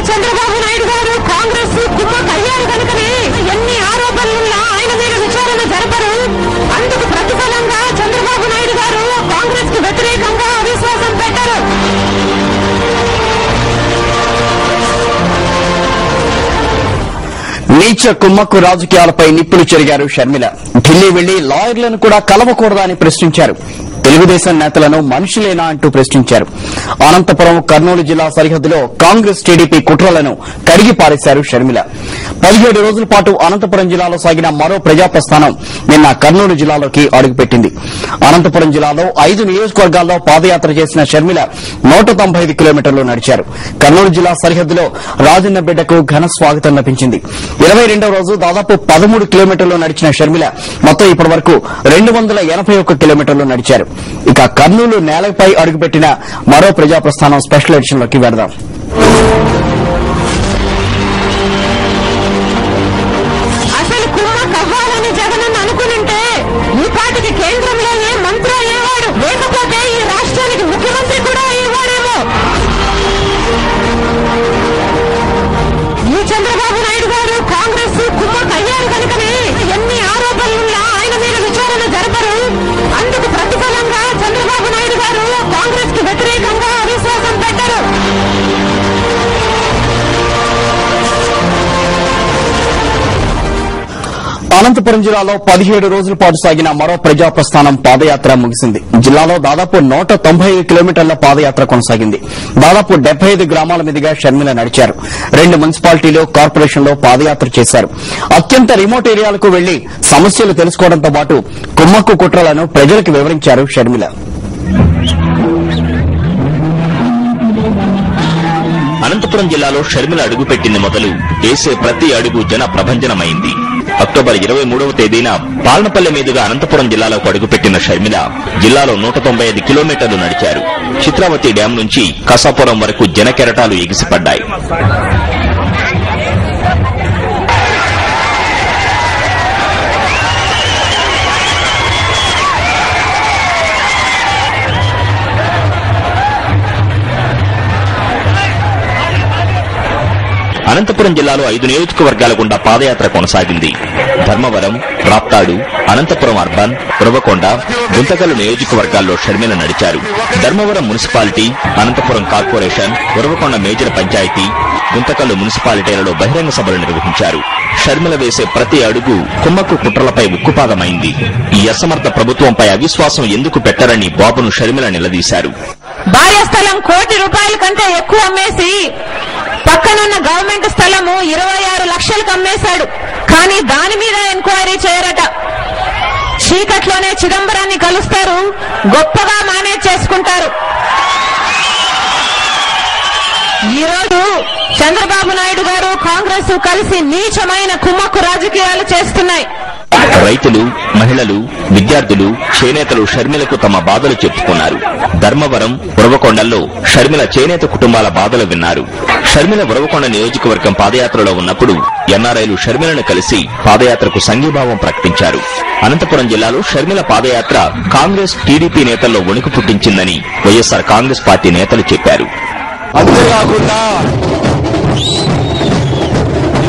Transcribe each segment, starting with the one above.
చంద్రబాబు నాయుడు గారు కాంగ్రెస్ కుమ్మకు అయ్యారు కనుకనే ఎన్ని ఆరోపణలున్నా ఆయన మీద విచారణ జరపరు. అందుకు ప్రతిఫలంగా చంద్రబాబు నాయుడు గారు కాంగ్రెస్ కు వ్యతిరేకంగా అవిశ్వాసం పెట్టారు. నీచ కుమ్మక్కు రాజకీయాలపై నిప్పులు చెరిగారు షర్మిల. ఢిల్లీ వెళ్లి లాయర్లను కూడా కలవకూడదా అని ప్రశ్నించారు. తెలుగుదేశం నేతలను మనుషులేనా అంటూ ప్రశ్నించారు. అనంతపురం కర్నూలు జిల్లా సరిహద్దులో కాంగ్రెస్ టీడీపీ కుట్రలను కడిగి పారేశారు షర్మిల. 17 రోజుల పాటు అనంతపురం జిల్లాలో సాగిన మరో ప్రజాప్రస్థానం నిన్న కర్నూలు జిల్లాలోకి అడుగుపెట్టింది. అనంతపురం జిల్లాలో 5 నియోజకవర్గాల్లో పాదయాత్ర చేసిన షర్మిల 195 కిలోమీటర్లు నడిచారు. కర్నూలు జిల్లా సరిహద్దులో రాజన్నబిడ్డకు ఘన స్వాగతం లభించింది. 22వ రోజు దాదాపు 13 కిలోమీటర్లు నడిచిన షర్మిల మొత్తం ఇప్పటి వరకు 281 కిలోమీటర్లు నడిచారు. ఇక కర్నూలు నేలపై అడుగుపెట్టిన మరో ప్రజాప్రస్థానం స్పెషల్ ఎడిషన్ లోకి వెడదాం. అసలు కుమ్మకు అవ్వాలని జగన్ అనుకునింటే ఈ పాటికి కేంద్రంలో ఏ మంత్రి అయ్యేవాడు, లేకపోతే ఈ రాష్ట్రానికి ముఖ్యమంత్రి కూడా అయ్యేవాడేమో. ఈ చంద్రబాబు నాయుడు గారు కాంగ్రెస్ కుమ్మకు అయ్యారు కనుకనే ఎన్ని ఆరోపణలున్నా ఆయన మీద విచారణ జరపరు. అందుకు ప్రతిఫలంగా చంద్రబాబు నాయుడు గారు కాంగ్రెస్ కు వ్యతిరేకంగా అవిశ్వాసం పెట్టారు. అనంతపురం జిల్లాలో 17 రోజుల పాటు సాగిన మరో ప్రజాప్రస్థానం పాదయాత్ర ముగిసింది. జిల్లాలో దాదాపు 195 కిలోమీటర్ల పాదయాత్ర కొనసాగింది. దాదాపు 75 గ్రామాల మీదుగా షర్మిల నడిచారు. 2 మున్సిపాలిటీలు, కార్పొరేషన్లో పాదయాత్ర చేశారు. అత్యంత రిమోట్ ఏరియాలకు వెళ్లి సమస్యలు తెలుసుకోవడంతో పాటు కుమ్మక్కు కుట్రలను ప్రజలకు వివరించారు షర్మిల. అనంతపురం జిల్లాలో షర్మిల అడుగుపెట్టింది మొదలు వేసే ప్రతి అడుగు జన ప్రభంజనమైంది. అక్టోబర్ 23వ తేదీన పాలనపల్లె మీదుగా అనంతపురం జిల్లాలోకి అడుగుపెట్టిన షర్మిల జిల్లాలో 195 కిలోమీటర్లు నడిచారు. చిత్రావతి డ్యాం నుంచి కసాపురం వరకు జనకెరటాలు ఎగిసిపడ్డాయి. అనంతపురం జిల్లాలో 5 నియోజకవర్గాల గుండా పాదయాత్ర కొనసాగింది. ధర్మవరం, రాప్తాడు, అనంతపురం అర్బన్, ఉరవకొండ, గుంతకల్లు నియోజకవర్గాల్లో షర్మిల నడిచారు. Dharmavaram municipality, Anantapuram corporation, Uravakonda major panchayat, Guntakal మున్సిపాలిటీలలో బహిరంగ సభలు నిర్వహించారు. షర్మిల వేసే ప్రతి అడుగు కుమ్మక్కు కుట్రలపై ఉక్కుపాదమైంది. ఈ అసమర్థ ప్రభుత్వంపై అవిశ్వాసం ఎందుకు పెట్టరని బాబును షర్మిల నిలదీశారు. భార్య స్థలం ₹1,00,00,000 కంటే ఎక్కువ అమ్మేసి పక్కనున్న గవర్నమెంట్ స్థలము 26 లక్షలకు అమ్మేశాడు. కానీ దాని మీద ఎంక్వైరీ చేయరట. చీకట్లోనే చిదంబరాన్ని కలుస్తారు, గొప్పగా మేనేజ్ చేసుకుంటారు. ఈ రోజు చంద్రబాబు నాయుడు గారు కాంగ్రెస్ కలిసి నీచమైన కుమ్మక్కు రాజకీయాలు చేస్తున్నాయి. రైతులు, మహిళలు, విద్యార్థులు, చేనేతలు షర్మిలకు తమ బాధలు చెప్పుకున్నారు. ధర్మవరం, ఉరవకొండల్లో షర్మిల చేనేత కుటుంబాల బాధలు విన్నారు. షర్మిల ఉరవకొండ నియోజకవర్గం పాదయాత్రలో ఉన్నప్పుడు ఎన్ఆర్ఐలు షర్మిలను కలిసి పాదయాత్రకు సంఘీభావం ప్రకటించారు. అనంతపురం జిల్లాలో షర్మిల పాదయాత్ర కాంగ్రెస్, టీడీపీ నేతల్లో వణుకు పుట్టించిందని వైఎస్సార్ కాంగ్రెస్ పార్టీ నేతలు చెప్పారు. అంతేకాకుండా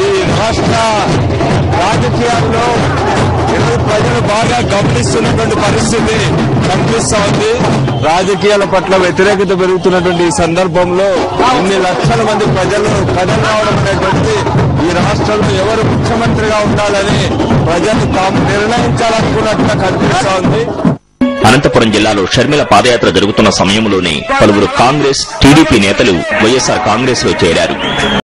ఈ రాష్ట్ర రాజకీయాల్లో ప్రజలు బాగా గమనిస్తున్నటువంటి పరిస్థితి కనిపిస్తా ఉంది. రాజకీయాల పట్ల వ్యతిరేకత పెరుగుతున్నటువంటి ఈ సందర్భంలో ఇన్ని లక్షల మంది ప్రజలు కథలు రావడం అనేటువంటి ఈ రాష్ట్రంలో ఎవరు ముఖ్యమంత్రిగా ఉండాలని ప్రజలు తాము నిర్ణయించాలనుకున్నట్టుగా కనిపిస్తా ఉంది. అనంతపురం జిల్లాలో షర్మిల పాదయాత్ర జరుగుతున్న సమయంలోనే పలువురు కాంగ్రెస్, టీడీపీ నేతలు వైఎస్సార్ కాంగ్రెస్ లో చేరారు.